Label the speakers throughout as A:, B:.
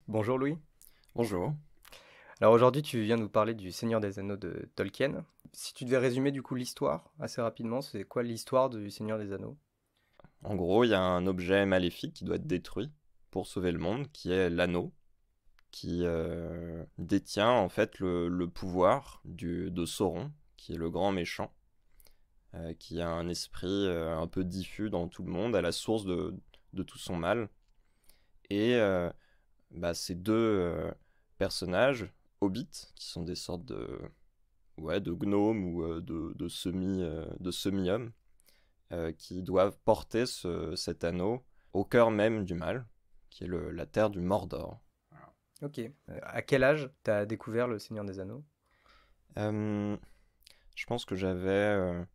A: Bonjour Louis.
B: Bonjour.
A: Alors aujourd'hui tu viens nous parler du Seigneur des Anneaux de Tolkien. Si tu devais résumer du coup l'histoire assez rapidement, c'est quoi l'histoire du Seigneur des Anneaux?
B: En gros, il y a un objet maléfique qui doit être détruit pour sauver le monde, qui est l'anneau, qui détient en fait le pouvoir de Sauron, qui est le grand méchant, qui a un esprit un peu diffus dans tout le monde, à la source de tout son mal. Et ces deux personnages, hobbits, qui sont des sortes de gnomes ou de semi-hommes, qui doivent porter cet anneau au cœur même du mal, qui est la terre du Mordor.
A: Ok. À quel âge t'as découvert le Seigneur des Anneaux?
B: Euh, je pense que j'avais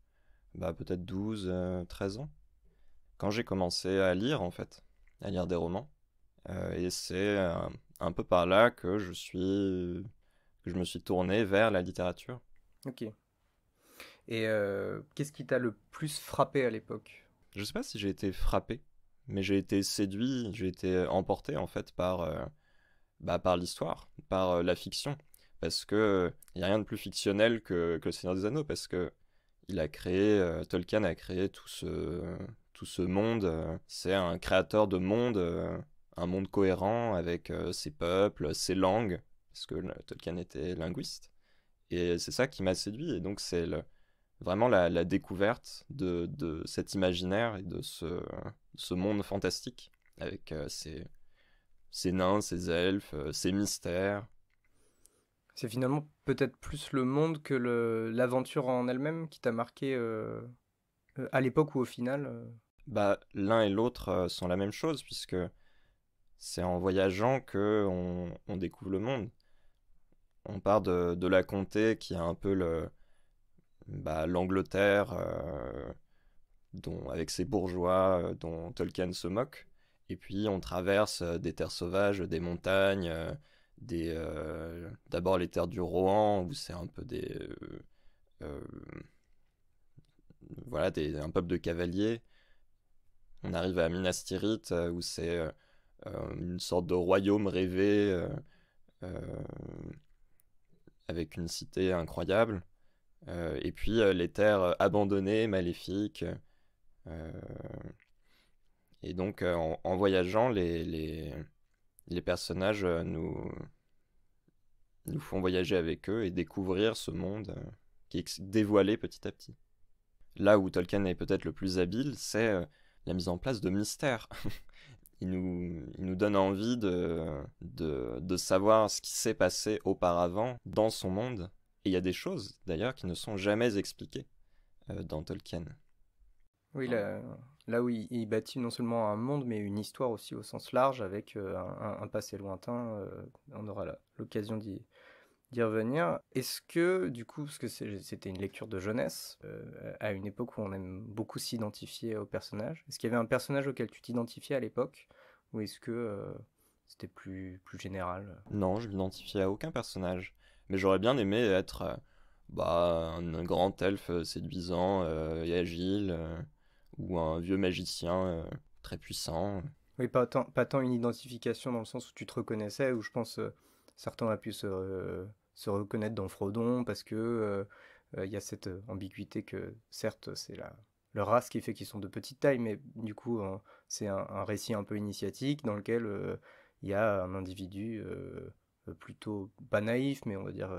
B: peut-être 12, 13 ans, quand j'ai commencé à lire en fait, à lire des romans. Et c'est un peu par là que je me suis tourné vers la littérature.
A: Ok. Et qu'est-ce qui t'a le plus frappé à l'époque?
B: Je sais pas si j'ai été frappé, mais j'ai été séduit, j'ai été emporté en fait par l'histoire, par la fiction. Parce que il n'y a rien de plus fictionnel que Le Seigneur des Anneaux, parce que Tolkien a créé tout ce monde. C'est un créateur de monde, un monde cohérent avec ses peuples, ses langues, parce que Tolkien était linguiste. Et c'est ça qui m'a séduit, et donc vraiment la découverte de cet imaginaire et de ce monde fantastique, avec ces nains, ces elfes, ces mystères.
A: C'est finalement peut-être plus le monde que l'aventure en elle-même qui t'a marqué à l'époque ou au final
B: Bah, l'un et l'autre sont la même chose, puisque c'est en voyageant que on découvre le monde. On part de la comté qui a un peu l'Angleterre, avec ses bourgeois dont Tolkien se moque. Et puis on traverse des terres sauvages, des montagnes, d'abord les terres du Rohan, où c'est un peu euh, un peuple de cavaliers. On arrive à Minas Tirith, où c'est une sorte de royaume rêvé, euh, avec une cité incroyable. Et puis les terres abandonnées, maléfiques. euh, et donc en voyageant, les personnages nous font voyager avec eux et découvrir ce monde qui est dévoilé petit à petit. Là où Tolkien est peut-être le plus habile, c'est la mise en place de mystères. Il nous donne envie de savoir ce qui s'est passé auparavant dans son monde. Et il y a des choses, d'ailleurs, qui ne sont jamais expliquées dans Tolkien.
A: Oui, là où il bâtit non seulement un monde, mais une histoire aussi au sens large, avec un passé lointain. On aura l'occasion d'y revenir. Est-ce que, du coup, parce que c'était une lecture de jeunesse, à une époque où on aime beaucoup s'identifier au personnage, est-ce qu'il y avait un personnage auquel tu t'identifiais à l'époque, ou est-ce que c'était plus général?
B: Non, je m'identifiais à aucun personnage. Mais j'aurais bien aimé être un grand elfe séduisant et agile, ou un vieux magicien très puissant.
A: Oui, pas tant une identification dans le sens où tu te reconnaissais, où je pense certains ont pu se reconnaître dans Frodon parce que il y a cette ambiguïté que certes c'est leur race qui fait qu'ils sont de petite taille, mais du coup c'est un récit un peu initiatique dans lequel il y a un individu plutôt pas naïf, mais on va dire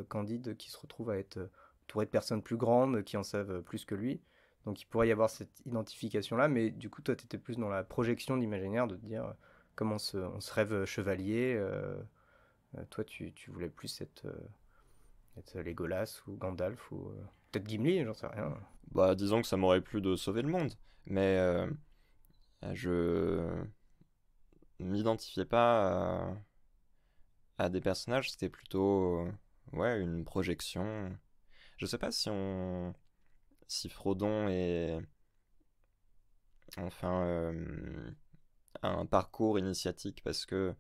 A: candide qui se retrouve à être entouré de personnes plus grandes qui en savent plus que lui. Donc il pourrait y avoir cette identification-là, mais du coup, toi, tu étais plus dans la projection d'imaginaire, de te dire comment on se rêve chevalier. Toi, tu voulais plus être Legolas ou Gandalf ou peut-être Gimli, j'en sais rien.
B: Bah, disons que ça m'aurait plu de sauver le monde. Mais je m'identifiais pas à des personnages, c'était plutôt une projection. Je sais pas si Frodon est enfin un parcours initiatique, parce que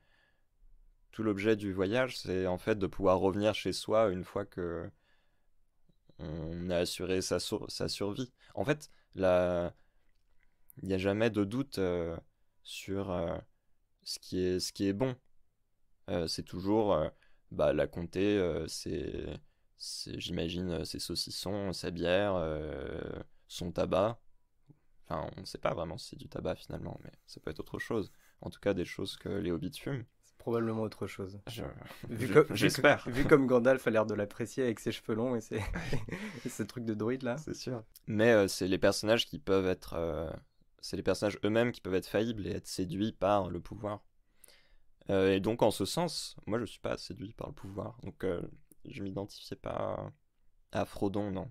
B: tout l'objet du voyage, c'est en fait de pouvoir revenir chez soi une fois que on a assuré sa survie. En fait, il n'y a jamais de doute sur ce qui est bon. C'est toujours la comté, j'imagine, ses saucissons, sa bière, son tabac. Enfin, on ne sait pas vraiment si c'est du tabac finalement, mais ça peut être autre chose. En tout cas, des choses que les hobbits fument.
A: C'est probablement autre chose.
B: Je-
A: Vu,
B: J'espère.
A: vu comme Gandalf a l'air de l'apprécier avec ses cheveux longs et ses, et ce truc de druide là.
B: C'est sûr. Mais c'est les personnages qui peuvent être. C'est les personnages eux-mêmes qui peuvent être faillibles et être séduits par le pouvoir. Et donc, en ce sens, moi je suis pas séduit par le pouvoir. Donc, je m'identifiais pas à Frodon, non.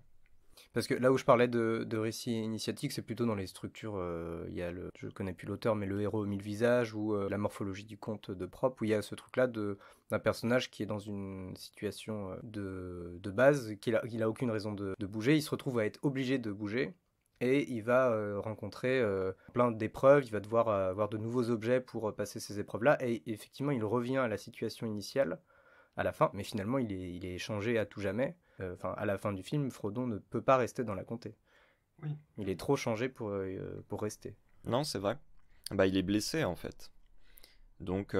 A: Parce que là où je parlais de récit initiatique, c'est plutôt dans les structures. Il y a je connais plus l'auteur, mais le héros aux mille visages ou la morphologie du conte de Prope, où il y a ce truc-là d'un personnage qui est dans une situation de base, qu'il a aucune raison de bouger. Il se retrouve à être obligé de bouger. Et il va rencontrer plein d'épreuves, il va devoir avoir de nouveaux objets pour passer ces épreuves-là. Et effectivement, il revient à la situation initiale à la fin, mais finalement, il est échangé à tout jamais. Enfin, à la fin du film, Frodon ne peut pas rester dans la comté.
B: Oui.
A: Il est trop changé pour rester.
B: Non, c'est vrai. Il est blessé en fait. Donc,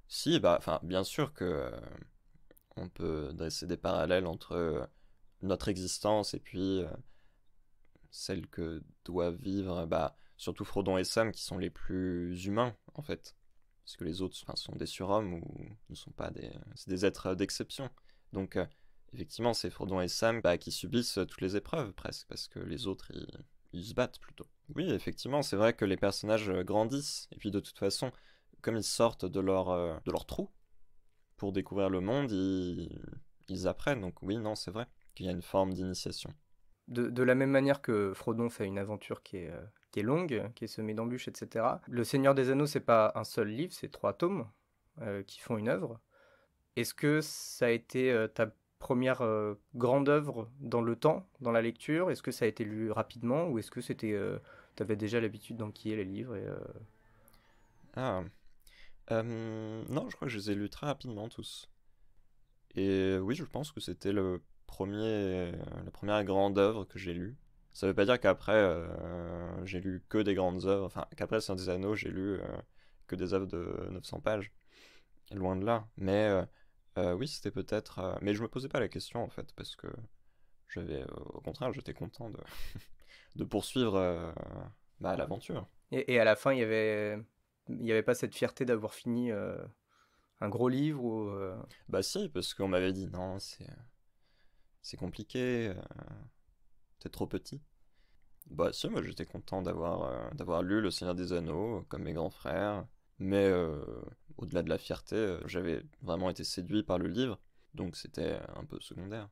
B: si, enfin, bien sûr que on peut dresser des parallèles entre notre existence et puis celle que doivent vivre, surtout Frodon et Sam qui sont les plus humains en fait. Parce que les autres sont des surhommes ou ne sont pas c'est des êtres d'exception. Donc, effectivement, c'est Frodon et Sam qui subissent toutes les épreuves presque, parce que les autres, ils se battent plutôt. Oui, effectivement, c'est vrai que les personnages grandissent, et puis de toute façon, comme ils sortent de leur trou pour découvrir le monde, ils apprennent. Donc oui, non, c'est vrai qu'il y a une forme d'initiation.
A: De la même manière que Frodon fait une aventure qui est longue, qui est semée d'embûches, etc. Le Seigneur des Anneaux, c'est pas un seul livre, c'est 3 tomes qui font une œuvre. Est-ce que ça a été ta première grande œuvre dans le temps, dans la lecture? Est-ce que ça a été lu rapidement ou est-ce que t'avais déjà l'habitude d'enquiller les livres
B: Ah, non, je crois que je les ai lus très rapidement tous. Et oui, je pense que c'était la première grande œuvre que j'ai lue. Ça veut pas dire qu'après j'ai lu que des grandes œuvres, enfin qu'après Seigneur des Anneaux j'ai lu que des œuvres de 900 pages, loin de là. Mais oui, c'était peut-être. Mais je me posais pas la question en fait, parce que au contraire, j'étais content de poursuivre l'aventure.
A: et à la fin, il y avait pas cette fierté d'avoir fini un gros livre
B: Bah si, parce qu'on m'avait dit non, c'est compliqué, t'es trop petit. Bah si, moi j'étais content d'avoir lu Le Seigneur des Anneaux, comme mes grands frères. Mais au-delà de la fierté, j'avais vraiment été séduit par le livre, donc c'était un peu secondaire.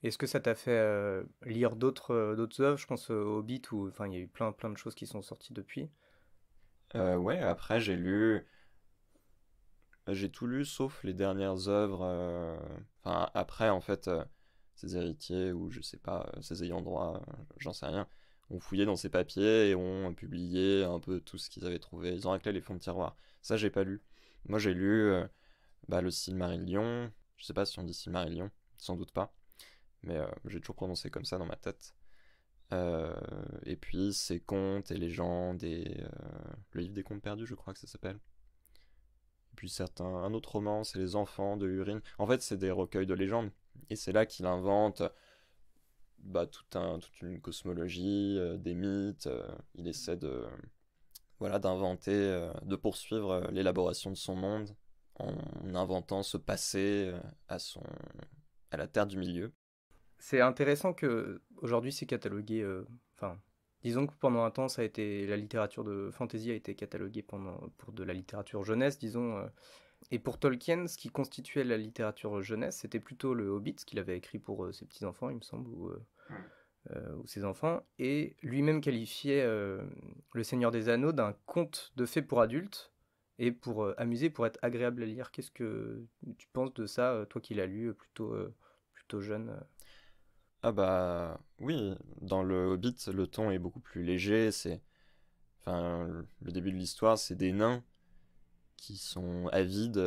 A: Est-ce que ça t'a fait lire d'autres œuvres? Je pense au Hobbit, où enfin, il y a eu plein de choses qui sont sorties depuis.
B: Ouais, après j'ai tout lu sauf les dernières œuvres. Enfin, après, en fait, ses héritiers ou je sais pas, ses ayants droit, j'en sais rien, ont fouillé dans ses papiers et ont publié un peu tout ce qu'ils avaient trouvé. Ils ont raclé les fonds de tiroir. Ça, j'ai pas lu. Moi, j'ai lu le Silmarillion. Je sais pas si on dit Silmarillion, sans doute pas, mais j'ai toujours prononcé comme ça dans ma tête. Et puis, ces contes et légendes et le livre des contes perdus, je crois que ça s'appelle. Puis un autre roman, c'est Les Enfants de Húrin. En fait, c'est des recueils de légendes. Et c'est là qu'il invente toute une cosmologie, des mythes. Il essaie d'inventer, de poursuivre l'élaboration de son monde en inventant ce passé à la Terre du Milieu.
A: C'est intéressant que aujourd'hui c'est catalogué. Enfin, disons que pendant un temps, ça a été la littérature de fantasy a été cataloguée pour de la littérature jeunesse, disons. Et pour Tolkien, ce qui constituait la littérature jeunesse, c'était plutôt le Hobbit, ce qu'il avait écrit pour ses petits enfants, il me semble, ou ses enfants, et lui-même qualifiait Le Seigneur des Anneaux d'un conte de fées pour adultes et pour amuser, pour être agréable à lire. Qu'est-ce que tu penses de ça, toi qui l'as lu plutôt jeune
B: Ah oui, dans le Hobbit, le ton est beaucoup plus léger. Enfin, le début de l'histoire, c'est des nains qui sont avides,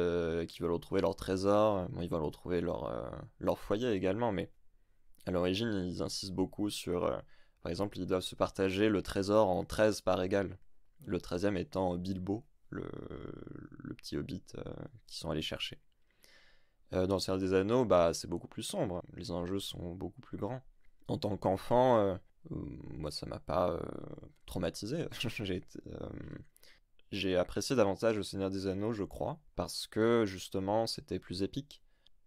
B: qui veulent retrouver leur trésor. Bon, ils veulent retrouver leur foyer également, mais à l'origine, ils insistent beaucoup sur, par exemple, ils doivent se partager le trésor en 13 par égal. Le 13e étant Bilbo, le petits hobbits qui sont allés chercher. Dans le Seigneur des Anneaux, bah, c'est beaucoup plus sombre. Les enjeux sont beaucoup plus grands. En tant qu'enfant, moi, ça m'a pas traumatisé. J'ai apprécié davantage le Seigneur des Anneaux, je crois, parce que justement, c'était plus épique.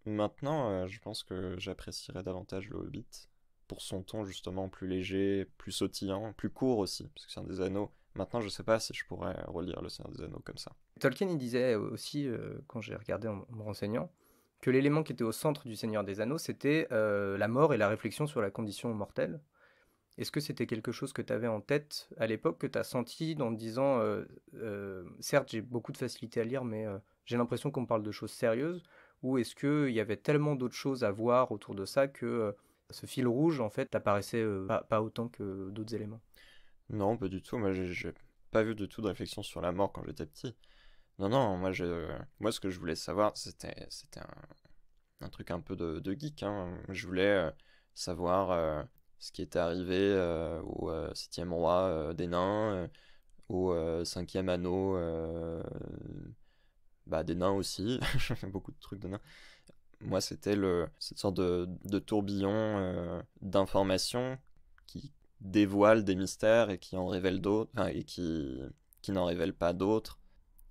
B: Maintenant, je pense que j'apprécierais davantage le Hobbit pour son ton justement plus léger, plus sautillant, plus court aussi, parce que Seigneur des Anneaux. Maintenant, je sais pas si je pourrais relire le Seigneur des Anneaux comme ça.
A: Tolkien, il disait aussi, quand j'ai regardé en me renseignant, que l'élément qui était au centre du Seigneur des Anneaux, c'était la mort et la réflexion sur la condition mortelle. Est-ce que c'était quelque chose que tu avais en tête à l'époque, que tu as senti en te disant, certes, j'ai beaucoup de facilité à lire, mais j'ai l'impression qu'on me parle de choses sérieuses, ou est-ce qu'il y avait tellement d'autres choses à voir autour de ça que ce fil rouge, en fait, t'apparaissait pas autant que d'autres éléments?
B: Non, pas du tout. Moi, j'ai pas vu du tout de réflexion sur la mort quand j'étais petit. Non, non, moi, ce que je voulais savoir, c'était un truc un peu de geek, hein. Je voulais savoir ce qui était arrivé au septième roi des nains, au cinquième anneau bah, des nains aussi, beaucoup de trucs de nains. Moi, c'était cette sorte de tourbillon d'informations qui dévoile des mystères et qui en révèle d'autres, enfin, et qui n'en révèle pas d'autres.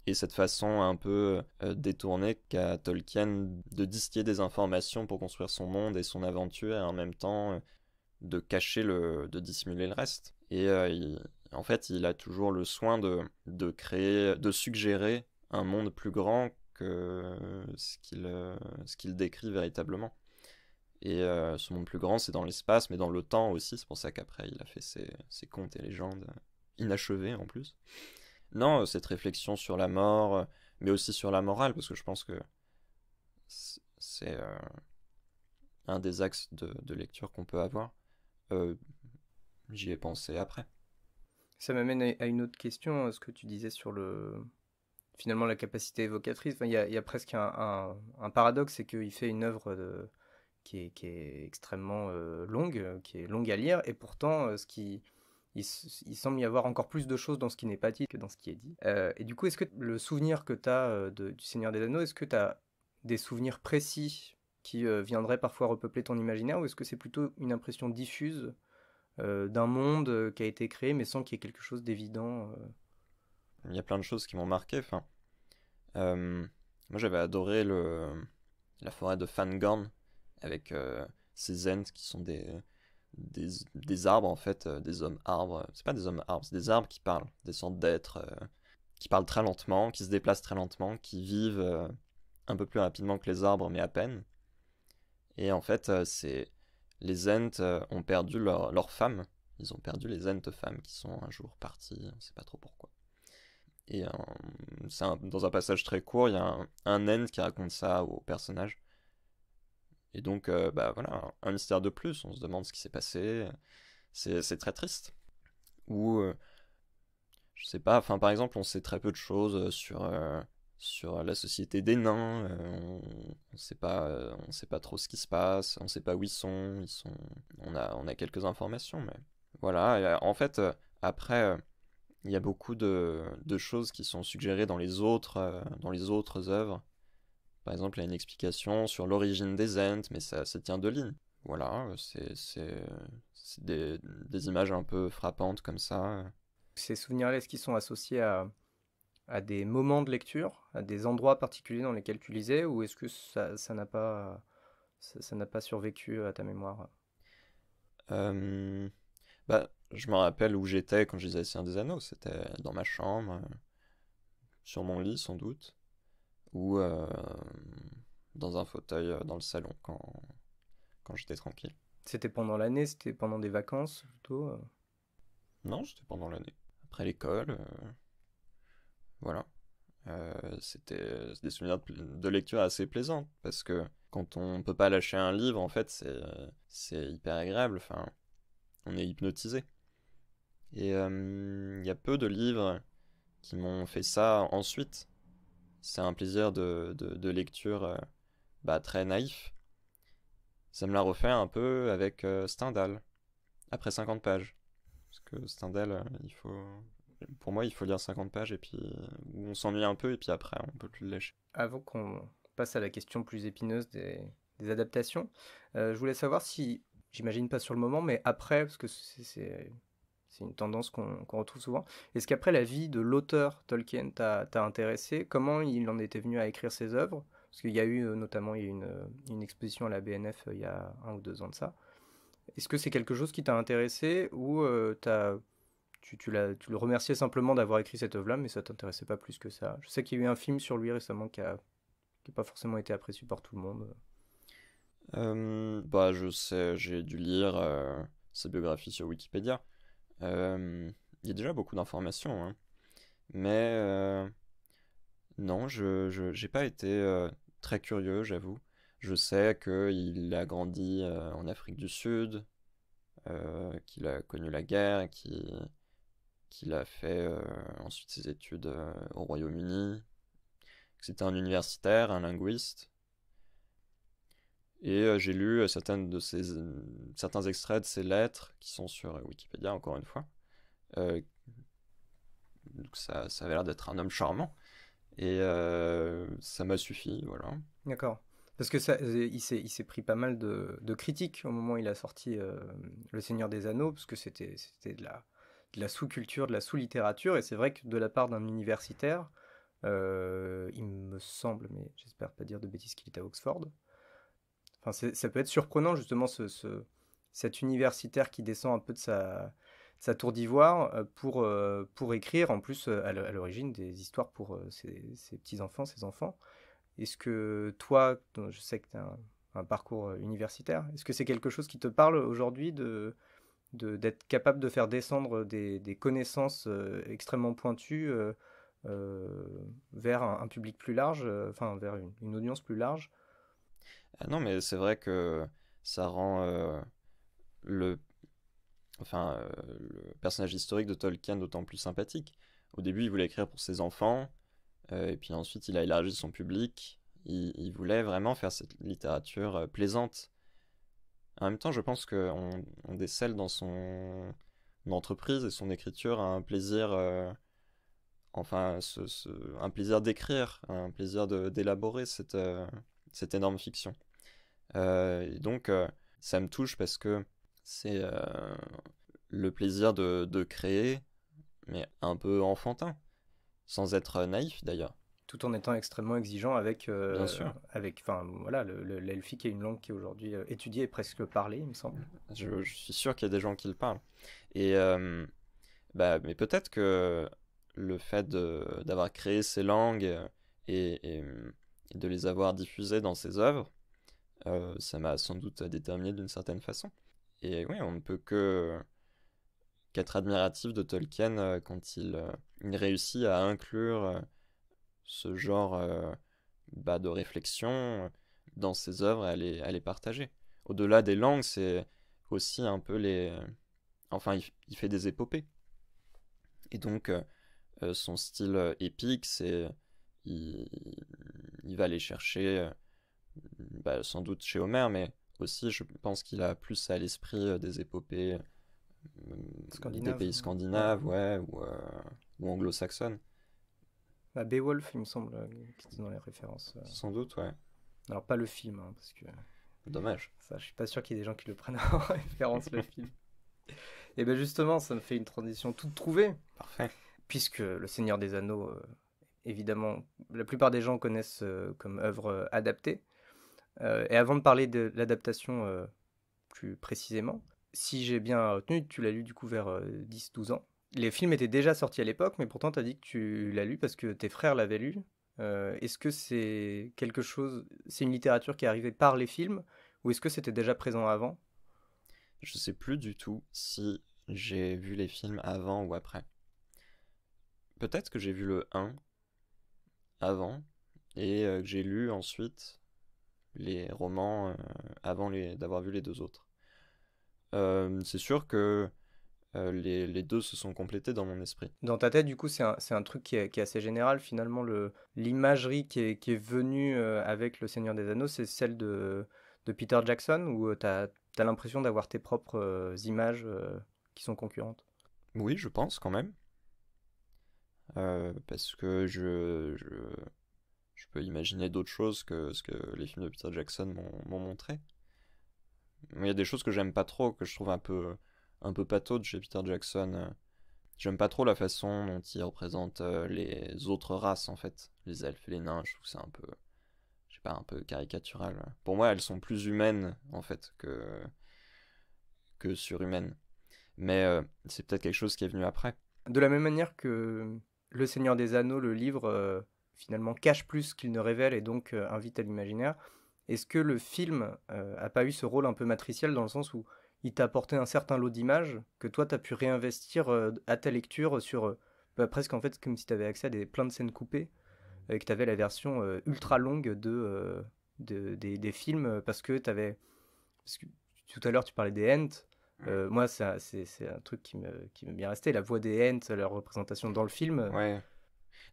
B: Et cette façon un peu détournée qu'a Tolkien de distiller des informations pour construire son monde et son aventure, et en même temps de cacher de dissimuler le reste. Et en fait, il a toujours le soin de créer, de suggérer un monde plus grand que ce qu'il décrit véritablement. Et ce monde plus grand, c'est dans l'espace, mais dans le temps aussi. C'est pour ça qu'après, il a fait ses contes et légendes inachevés en plus. Non, cette réflexion sur la mort, mais aussi sur la morale, parce que je pense que c'est un des axes de lecture qu'on peut avoir. J'y ai pensé après.
A: Ça m'amène à une autre question, ce que tu disais sur finalement la capacité évocatrice. Enfin, il y a presque un paradoxe, c'est qu'il fait une œuvre qui est extrêmement longue, qui est longue à lire, et pourtant, il semble y avoir encore plus de choses dans ce qui n'est pas dit que dans ce qui est dit. Et du coup, est-ce que le souvenir que tu as du Seigneur des Anneaux, est-ce que tu as des souvenirs précis qui viendraient parfois repeupler ton imaginaire, ou est-ce que c'est plutôt une impression diffuse d'un monde qui a été créé, mais sans qu'il y ait quelque chose d'évident
B: Il y a plein de choses qui m'ont marqué. Enfin, moi, j'avais adoré la forêt de Fangorn avec ces Ents qui sont des arbres en fait, des hommes arbres. C'est pas des hommes arbres, c'est des arbres qui parlent, des sortes d'êtres qui parlent très lentement, qui se déplacent très lentement, qui vivent un peu plus rapidement que les arbres, mais à peine. Et en fait, les Ents ont perdu leur femme. Ils ont perdu les Ents femmes qui sont un jour parties, on sait pas trop pourquoi. Et dans un passage très court, il y a un Ent qui raconte ça au personnage. Et donc, bah voilà, un mystère de plus, on se demande ce qui s'est passé. C'est très triste. Ou, je sais pas, enfin par exemple, on sait très peu de choses sur la société des nains. On sait pas trop ce qui se passe, on sait pas où on a quelques informations, mais voilà. Et, en fait, après, il y a beaucoup de choses qui sont suggérées dans les autres œuvres. Par exemple, il y a une explication sur l'origine des Ents, mais ça tient de ligne. Voilà, c'est des images un peu frappantes comme ça.
A: Ces souvenirs-là, est-ce qu'ils sont associés à des moments de lecture, à des endroits particuliers dans lesquels tu lisais, ou est-ce que ça n'a pas survécu à ta mémoire?
B: Euh, Bah, je me rappelle où j'étais quand je lisais Le Seigneur des Anneaux. C'était dans ma chambre, sur mon lit sans doute, ou dans un fauteuil dans le salon quand j'étais tranquille.
A: C'était pendant l'année, c'était pendant des vacances plutôt
B: Non, c'était pendant l'année. Après l'école, voilà. C'était des souvenirs de lecture assez plaisants, parce que quand on peut pas lâcher un livre, en fait, c'est hyper agréable. Enfin, on est hypnotisé. Et il y a peu de livres qui m'ont fait ça ensuite. C'est un plaisir de lecture bah, très naïf. Ça me l'a refait un peu avec Stendhal, après 50 pages. Parce que Stendhal, Pour moi, il faut lire 50 pages et puis on s'ennuie un peu et puis après, on peut plus le lâcher.
A: Avant qu'on passe à la question plus épineuse des adaptations, je voulais savoir si, j'imagine pas sur le moment, mais après, parce que c'est une tendance qu'on retrouve souvent, est-ce qu'après la vie de l'auteur Tolkien t'a intéressé? Comment il en était venu à écrire ses œuvres? Parce qu'il y a eu notamment il y a une exposition à la BNF il y a 1 ou 2 ans de ça. Est-ce que c'est quelque chose qui t'a intéressé ou tu le remerciais simplement d'avoir écrit cette œuvre-là, mais ça t'intéressait pas plus que ça? Je sais qu'il y a eu un film sur lui récemment qui n'a pas forcément été apprécié par tout le monde.
B: Bah, je sais, j'ai dû lire sa biographie sur Wikipédia. Il y a déjà beaucoup d'informations, hein. Mais non, j'ai pas été très curieux, j'avoue. Je sais qu'il a grandi en Afrique du Sud, qu'il a connu la guerre, qu'il a fait ensuite ses études au Royaume-Uni, que c'était un universitaire, un linguiste. Et j'ai lu certains extraits de ses lettres qui sont sur Wikipédia, encore une fois. Euh, donc ça avait l'air d'être un homme charmant. Et ça m'a suffi, voilà.
A: D'accord. Parce que ça, il s'est pris pas mal de critiques au moment où il a sorti Le Seigneur des Anneaux, parce que c'était de la sous-culture, de la sous-littérature, et c'est vrai que de la part d'un universitaire, il me semble, mais j'espère pas dire de bêtises, qu'il est à Oxford. Enfin, ça peut être surprenant justement cet universitaire qui descend un peu de sa tour d'ivoire pour écrire en plus à l'origine des histoires pour ses petits-enfants, ses enfants. Est-ce que toi, je sais que tu as un parcours universitaire, est-ce que c'est quelque chose qui te parle aujourd'hui d'être capable de faire descendre des connaissances extrêmement pointues euh, vers un public plus large, enfin vers une audience plus large?
B: Ah non, mais c'est vrai que ça rend le, le personnage historique de Tolkien d'autant plus sympathique. Au début, il voulait écrire pour ses enfants, et puis ensuite, il a élargi son public. Il voulait vraiment faire cette littérature plaisante. En même temps, je pense qu'on décèle dans son entreprise et son écriture un plaisir, un plaisir d'écrire, un plaisir d'élaborer cette énorme fiction. Et donc, ça me touche parce que c'est le plaisir de créer, mais un peu enfantin, sans être naïf d'ailleurs,
A: Tout en étant extrêmement exigeant
B: bien sûr.
A: enfin voilà, l'elfique est une langue qui est aujourd'hui étudiée et presque parlée, il me semble.
B: Je suis sûr qu'il y a des gens qui le parlent. Et bah, mais peut-être que le fait d'avoir créé ces langues et de les avoir diffusées dans ses œuvres, ça m'a sans doute déterminé d'une certaine façon. Et oui, on ne peut qu'être admiratif de Tolkien quand il réussit à inclure ce genre bah, de réflexion dans ses œuvres et à les partager. Au-delà des langues, c'est aussi un peu les... Enfin, il fait des épopées. Et donc, son style épique, il, il va aller chercher, bah, sans doute chez Homère, mais aussi, je pense qu'il a plus à l'esprit des épopées des
A: Scandinave.
B: pays
A: Ouais.
B: scandinaves, ouais, ou anglo-saxonnes.
A: Bah, Beowulf, il me semble, qui était dans les références.
B: Sans doute, ouais.
A: Alors pas le film, hein, parce que
B: Dommage.
A: ça, je suis pas sûr qu'il y ait des gens qui le prennent en référence le film. Et bien justement, ça me fait une transition toute trouvée,
B: Parfait.
A: puisque Le Seigneur des Anneaux, évidemment, la plupart des gens connaissent comme œuvre adaptée. Et avant de parler de l'adaptation plus précisément, si j'ai bien retenu, tu l'as lu du coup vers 10-12 ans. Les films étaient déjà sortis à l'époque, mais pourtant tu as dit que tu l'as lu parce que tes frères l'avaient lu. Est-ce que c'est quelque chose, c'est une littérature qui est arrivée par les films, ou est-ce que c'était déjà présent avant?
B: Je sais plus du tout si j'ai vu les films avant ou après. Peut-être que j'ai vu le un avant et que j'ai lu ensuite les romans avant d'avoir vu les deux autres. C'est sûr que les deux se sont complétés dans mon esprit.
A: Dans ta tête, du coup, c'est un truc qui est assez général. Finalement, l'imagerie qui est venue avec Le Seigneur des Anneaux, c'est celle de Peter Jackson, ou tu as l'impression d'avoir tes propres images qui sont concurrentes?
B: Oui, je pense quand même. parce que je peux imaginer d'autres choses que ce que les films de Peter Jackson m'ont montré. Mais il y a des choses que j'aime pas trop, que je trouve un peu pâteau de chez Peter Jackson. J'aime pas trop la façon dont il représente les autres races, en fait. Les elfes et les nains, je trouve que c'est un peu, je sais pas, un peu caricatural. Pour moi, elles sont plus humaines, en fait, que surhumaines. Mais c'est peut-être quelque chose qui est venu après.
A: De la même manière que Le Seigneur des Anneaux, le livre, finalement cache plus qu'il ne révèle et donc invite à l'imaginaire, est-ce que le film a pas eu ce rôle un peu matriciel dans le sens où il t'a apporté un certain lot d'images que toi t'as pu réinvestir à ta lecture sur bah, presque en fait comme si tu avais accès à plein de scènes coupées et que tu avais la version ultra longue des films parce que tu avais. Parce que tout à l'heure tu parlais des Ents. Moi, c'est un truc qui m'est bien resté. La voix des Ents, leur représentation dans le film.
B: Ouais.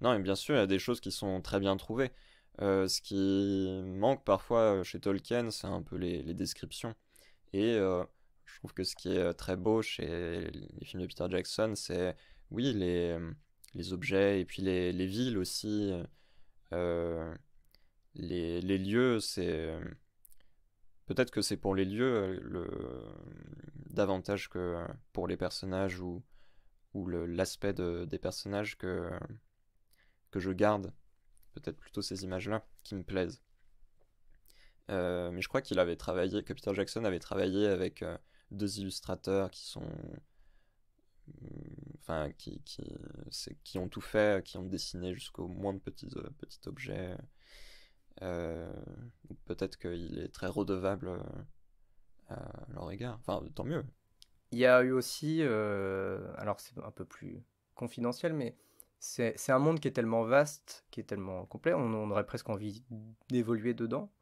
B: Non, mais bien sûr, il y a des choses qui sont très bien trouvées. Ce qui manque parfois chez Tolkien, c'est un peu les descriptions. Et je trouve que ce qui est très beau chez les films de Peter Jackson, c'est, oui, les objets et puis les villes aussi. euh, les lieux, c'est. Peut-être que c'est pour les lieux davantage que pour les personnages ou l'aspect des personnages que je garde. Peut-être plutôt ces images-là qui me plaisent. Mais je crois que Peter Jackson avait travaillé avec deux illustrateurs qui sont, enfin, qui ont tout fait, qui ont dessiné jusqu'au moins de petits objets. Euh, Peut-être qu'il est très redevable à leur égard. Enfin, tant mieux.
A: Il y a eu aussi, alors c'est un peu plus confidentiel, mais c'est un monde qui est tellement vaste, qui est tellement complet, on aurait presque envie d'évoluer dedans.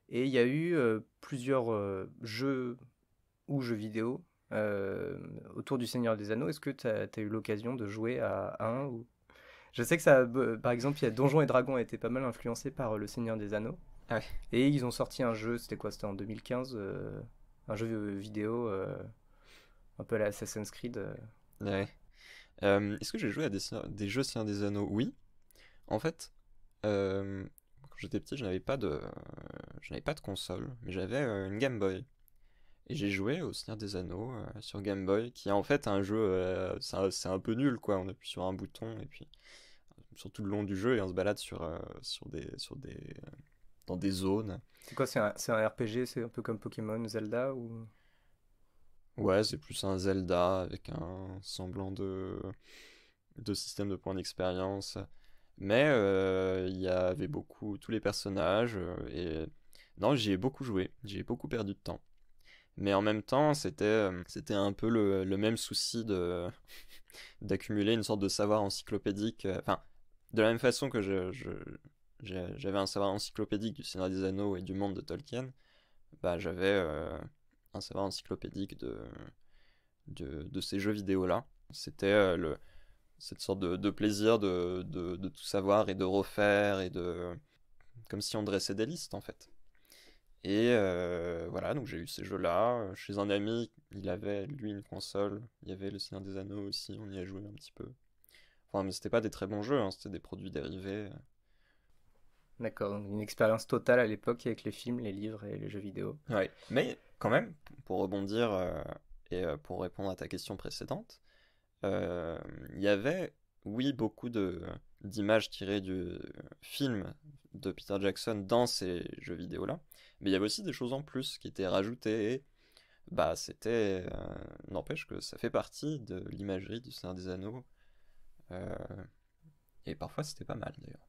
A: Et il y a eu plusieurs jeux ou jeux vidéo autour du Seigneur des Anneaux. Est-ce que tu as eu l'occasion de jouer à un ou... Je sais que ça, par exemple, il y a Donjons et Dragons a été pas mal influencé par le Seigneur des Anneaux.
B: Ah ouais.
A: Et ils ont sorti un jeu, c'était quoi? C'était en 2015, un jeu vidéo un peu à la Assassin's Creed.
B: Ouais. Est-ce que j'ai joué à des jeux Seigneur des Anneaux? Oui. En fait, quand j'étais petit, je n'avais pas de console, mais j'avais une Game Boy. Et j'ai joué au Seigneur des Anneaux sur Game Boy, qui est en fait un jeu, c'est un peu nul quoi. On appuie sur un bouton et puis sur tout le long du jeu et on se balade dans des zones.
A: C'est quoi? C'est un RPG, c'est un peu comme Pokémon, Zelda ou...
B: Ouais, c'est plus un Zelda avec un semblant de système de points d'expérience. Mais il y avait beaucoup, tous les personnages, et non, j'y ai beaucoup joué, j'y ai beaucoup perdu de temps. Mais en même temps, c'était un peu le même souci d'accumuler une sorte de savoir encyclopédique. Enfin, de la même façon que j'avais un savoir encyclopédique du Seigneur des Anneaux et du monde de Tolkien, bah, j'avais un savoir encyclopédique de ces jeux vidéo-là. C'était cette sorte de plaisir de tout savoir et de refaire comme si on dressait des listes en fait. Et voilà, donc j'ai eu ces jeux-là. Chez un ami, il avait lui une console. Il y avait le Seigneur des Anneaux aussi, on y a joué un petit peu. Enfin, mais c'était pas des très bons jeux, hein, c'était des produits dérivés.
A: D'accord, donc une expérience totale à l'époque avec les films, les livres et les jeux vidéo.
B: Ouais. Mais quand même, pour rebondir et pour répondre à ta question précédente, il y avait, oui, beaucoup d'images tirées du film de Peter Jackson dans ces jeux vidéo-là, mais il y avait aussi des choses en plus qui étaient rajoutées. Et, bah, n'empêche que ça fait partie de l'imagerie du Seigneur des Anneaux, euh, et parfois c'était pas mal d'ailleurs.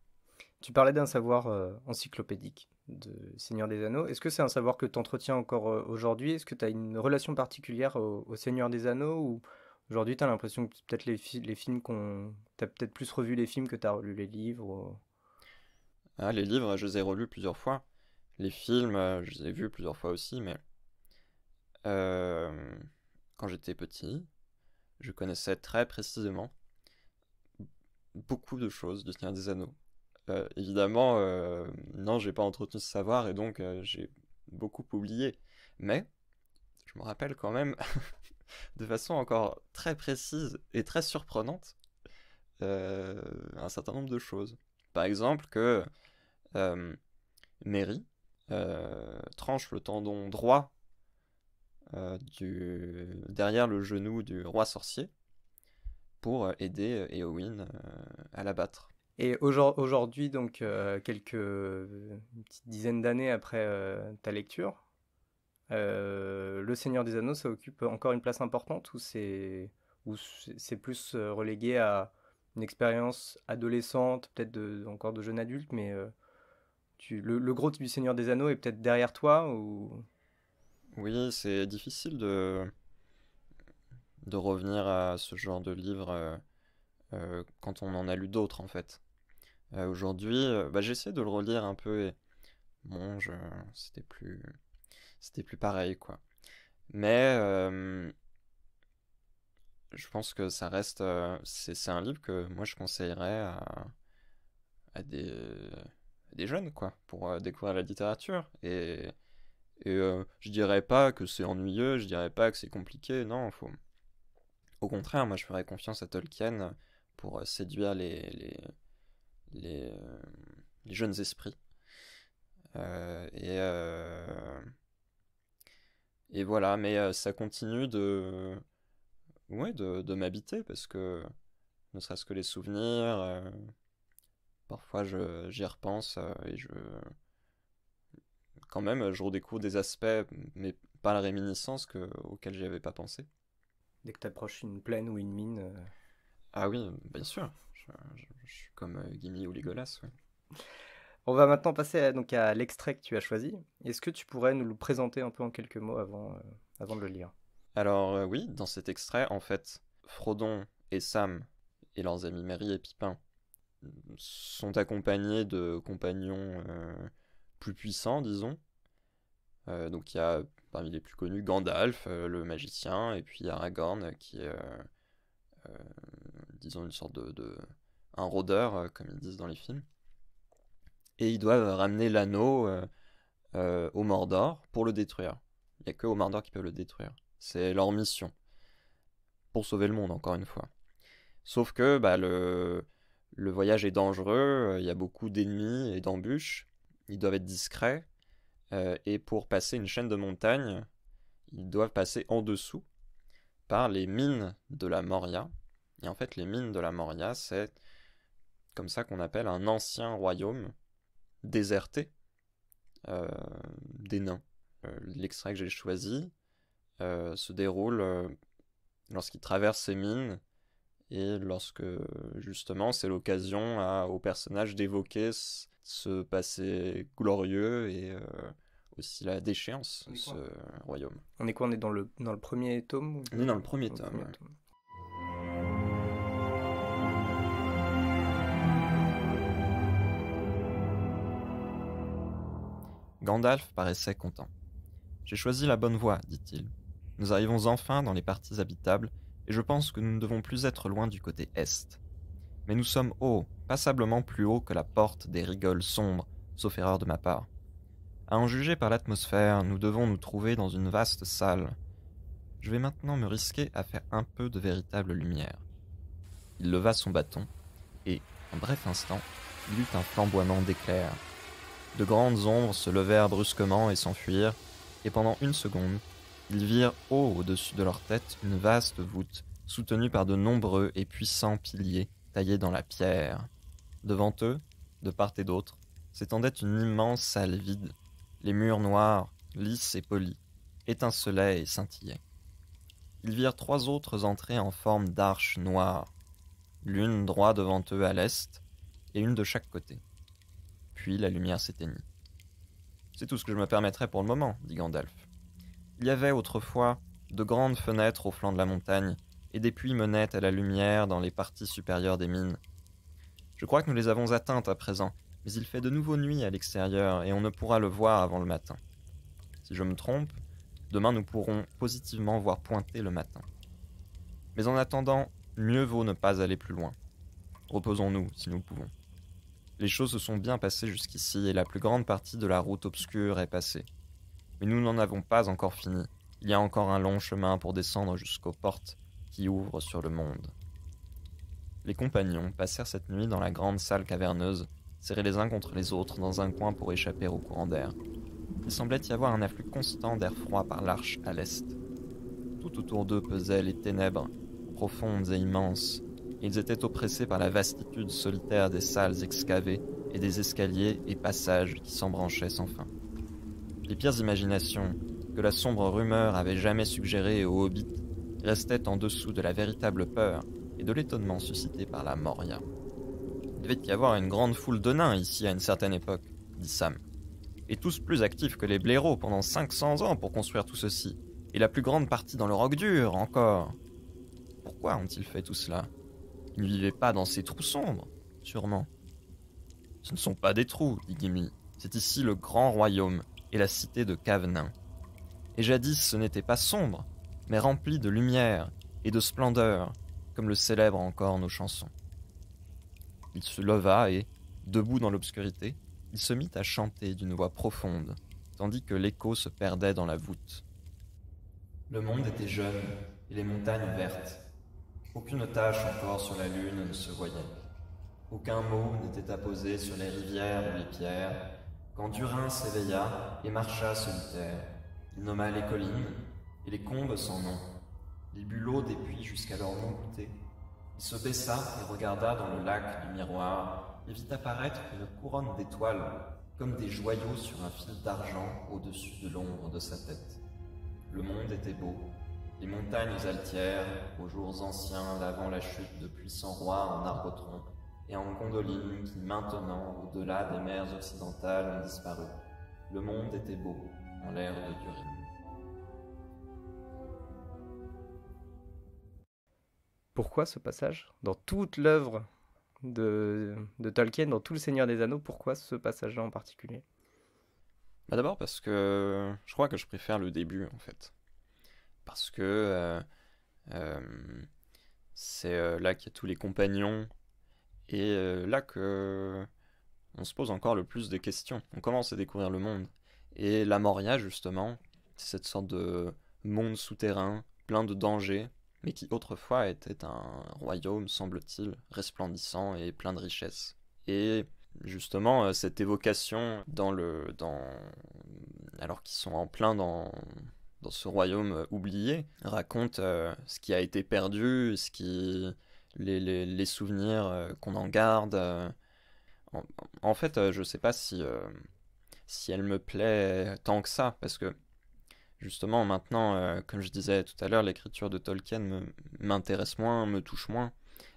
A: Tu parlais d'un savoir encyclopédique de Seigneur des Anneaux. Est-ce que c'est un savoir que tu entretiens encore aujourd'hui? Est-ce que tu as une relation particulière au Seigneur des Anneaux ou aujourd'hui tu as l'impression que peut-être les films qu'on... Tu as peut-être plus revu les films que tu as relu les livres
B: Ah, les livres, je les ai relus plusieurs fois. Les films, je les ai vus plusieurs fois aussi, mais euh, quand j'étais petit, je connaissais très précisément beaucoup de choses du Seigneur des Anneaux. Évidemment, non, j'ai pas entretenu ce savoir et donc j'ai beaucoup oublié. Mais je me rappelle quand même de façon encore très précise et très surprenante un certain nombre de choses. Par exemple que euh, Merry tranche le tendon droit derrière le genou du roi sorcier pour aider Éowyn à l'abattre.
A: Et aujourd'hui, donc une petite dizaine d'années après ta lecture, Le Seigneur des Anneaux, ça occupe encore une place importante ou c'est plus relégué à une expérience adolescente, peut-être encore de jeune adulte, mais le gros du Seigneur des Anneaux est peut-être derrière toi ou...
B: Oui, c'est difficile de revenir à ce genre de livre quand on en a lu d'autres en fait. Aujourd'hui, j'essaie de le relire un peu et bon, c'était plus pareil quoi. Mais je pense que ça reste, c'est un livre que moi je conseillerais à des jeunes quoi, pour découvrir la littérature et je dirais pas que c'est ennuyeux, je dirais pas que c'est compliqué, non, au contraire, moi je ferais confiance à Tolkien pour séduire les, euh, les jeunes esprits. Euh, et, euh, et voilà, mais ça continue de m'habiter parce que ne serait-ce que les souvenirs, parfois j'y repense et quand même, je redécouvre des aspects, mais pas la réminiscence auxquels j'y avais pas pensé.
A: Dès que tu approches une plaine ou une mine.
B: Ah oui, bien sûr, je suis comme Gimli ou Legolas, ouais.
A: On va maintenant passer donc à l'extrait que tu as choisi. Est-ce que tu pourrais nous le présenter un peu en quelques mots avant de le lire?
B: Alors oui, dans cet extrait, en fait, Frodon et Sam et leurs amis Merry et Pipin sont accompagnés de compagnons plus puissants, disons. Donc il y a parmi les plus connus Gandalf, le magicien, et puis Aragorn qui est, euh, disons, une sorte un rôdeur, comme ils disent dans les films. Et ils doivent ramener l'anneau au Mordor pour le détruire. Il n'y a que au Mordor qui peuvent le détruire. C'est leur mission. Pour sauver le monde, encore une fois. Sauf que le voyage est dangereux, il y a beaucoup d'ennemis et d'embûches. Ils doivent être discrets. Et pour passer une chaîne de montagnes, ils doivent passer en dessous par les mines de la Moria. Et en fait, les mines de la Moria, c'est comme ça qu'on appelle un ancien royaume déserté des nains. L'extrait que j'ai choisi se déroule lorsqu'ils traversent ces mines et lorsque justement c'est l'occasion au personnage d'évoquer ce passé glorieux et aussi la déchéance de ce royaume.
A: On est quoi? On est dans le premier tome ou
B: On est dans le premier tome. Ouais.
A: tome.
B: Gandalf paraissait content. J'ai choisi la bonne voie, dit-il. Nous arrivons enfin dans les parties habitables, et je pense que nous ne devons plus être loin du côté est. Mais nous sommes haut, passablement plus haut que la porte des rigoles sombres, sauf erreur de ma part. À en juger par l'atmosphère, nous devons nous trouver dans une vaste salle. Je vais maintenant me risquer à faire un peu de véritable lumière. Il leva son bâton, et, en bref instant, il eut un flamboiement d'éclairs. De grandes ombres se levèrent brusquement et s'enfuirent, et pendant une seconde, ils virent haut au-dessus de leur tête une vaste voûte, soutenue par de nombreux et puissants piliers taillés dans la pierre. Devant eux, de part et d'autre, s'étendait une immense salle vide. Les murs noirs, lisses et polis, étincelaient et scintillaient. Ils virent 3 autres entrées en forme d'arches noires, l'une droit devant eux à l'est, et une de chaque côté. Puis la lumière s'éteignit. « C'est tout ce que je me permettrai pour le moment, dit Gandalf. Il y avait autrefois de grandes fenêtres au flanc de la montagne, et des puits menaient à la lumière dans les parties supérieures des mines. Je crois que nous les avons atteintes à présent, mais il fait de nouveau nuit à l'extérieur, et on ne pourra le voir avant le matin. Si je me trompe, demain nous pourrons positivement voir pointer le matin. Mais en attendant, mieux vaut ne pas aller plus loin. Reposons-nous, si nous le pouvons. Les choses se sont bien passées jusqu'ici, et la plus grande partie de la route obscure est passée. Mais nous n'en avons pas encore fini. Il y a encore un long chemin pour descendre jusqu'aux portes qui ouvrent sur le monde. » Les compagnons passèrent cette nuit dans la grande salle caverneuse, serrés les uns contre les autres dans un coin pour échapper au courant d'air. Il semblait y avoir un afflux constant d'air froid par l'arche à l'est. Tout autour d'eux pesaient les ténèbres, profondes et immenses, et ils étaient oppressés par la vastitude solitaire des salles excavées et des escaliers et passages qui s'embranchaient sans fin. Les pires imaginations, que la sombre rumeur avait jamais suggérées aux hobbits, restaient en dessous de la véritable peur et de l'étonnement suscité par la Moria. Il devait y avoir une grande foule de nains ici à une certaine époque, dit Sam. Et tous plus actifs que les blaireaux pendant 500 ans pour construire tout ceci, et la plus grande partie dans le roc dur, encore. Pourquoi ont-ils fait tout cela? Ils ne vivaient pas dans ces trous sombres, sûrement. Ce ne sont pas des trous, dit Gimli. C'est ici le grand royaume et la cité de Cavenin. Et jadis ce n'était pas sombre, mais rempli de lumière et de splendeur, comme le célèbrent encore nos chansons. Il se leva et, debout dans l'obscurité, il se mit à chanter d'une voix profonde, tandis que l'écho se perdait dans la voûte. Le monde était jeune, et les montagnes vertes. Aucune tache encore sur la lune ne se voyait. Aucun mot n'était apposé sur les rivières ou les pierres, quand Durin s'éveilla et marcha solitaire. Il nomma les collines, et les combes sans nom. Il but l'eau des puits jusqu'alors non goûtée. Il se baissa et regarda dans le lac du miroir, et vit apparaître une couronne d'étoiles, comme des joyaux sur un fil d'argent au-dessus de l'ombre de sa tête. Le monde était beau. Les montagnes altières, aux jours anciens d'avant la chute de puissants rois en arbre-tronc, et en gondolines qui maintenant, au-delà des mers occidentales, ont disparu. Le monde était beau, en l'ère de Durin.
A: Pourquoi ce passage? Dans toute l'œuvre de Tolkien, dans tout le Seigneur des Anneaux, pourquoi ce passage-là en particulier?
B: D'abord parce que je crois que je préfère le début, en fait. Parce que c'est là qu'il y a tous les compagnons, et là que on se pose encore le plus de questions. On commence à découvrir le monde. Et la Moria, justement, c'est cette sorte de monde souterrain, plein de dangers, mais qui autrefois était un royaume, semble-t-il, resplendissant et plein de richesses. Et justement, cette évocation alors qu'ils sont en plein dans ce royaume oublié, raconte ce qui a été perdu, les souvenirs qu'on en garde. En, en fait, je sais pas si elle me plaît tant que ça, parce que justement maintenant, comme je disais tout à l'heure, l'écriture de Tolkien m'intéresse moins, me touche moins,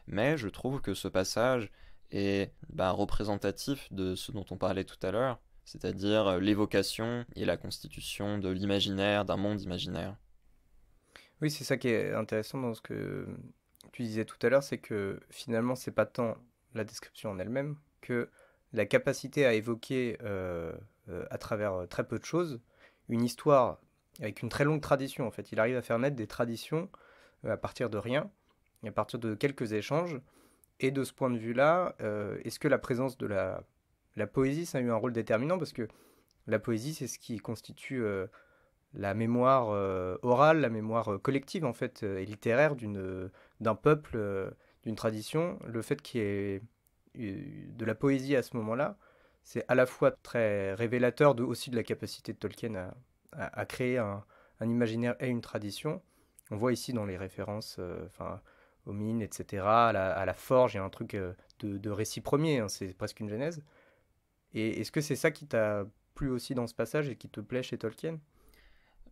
B: mais je trouve que ce passage est représentatif de ce dont on parlait tout à l'heure, c'est-à-dire l'évocation et la constitution de l'imaginaire, d'un monde imaginaire.
A: Oui, c'est ça qui est intéressant dans ce que tu disais tout à l'heure, c'est que finalement, c'est pas tant la description en elle-même que la capacité à évoquer à travers très peu de choses une histoire avec une très longue tradition. En fait, il arrive à faire naître des traditions à partir de rien, et à partir de quelques échanges. Et de ce point de vue-là, est-ce que la présence de la poésie, ça a eu un rôle déterminant? Parce que la poésie, c'est ce qui constitue la mémoire orale, la mémoire collective en fait et littéraire d'un peuple, d'une tradition. Le fait qu'il y ait de la poésie à ce moment-là, c'est à la fois très révélateur aussi de la capacité de Tolkien à créer un imaginaire et une tradition. On voit ici dans les références, aux mines, etc., à la forge, il y a un truc de récit premier, hein, c'est presque une genèse. Et est-ce que c'est ça qui t'a plu aussi dans ce passage et qui te plaît chez Tolkien?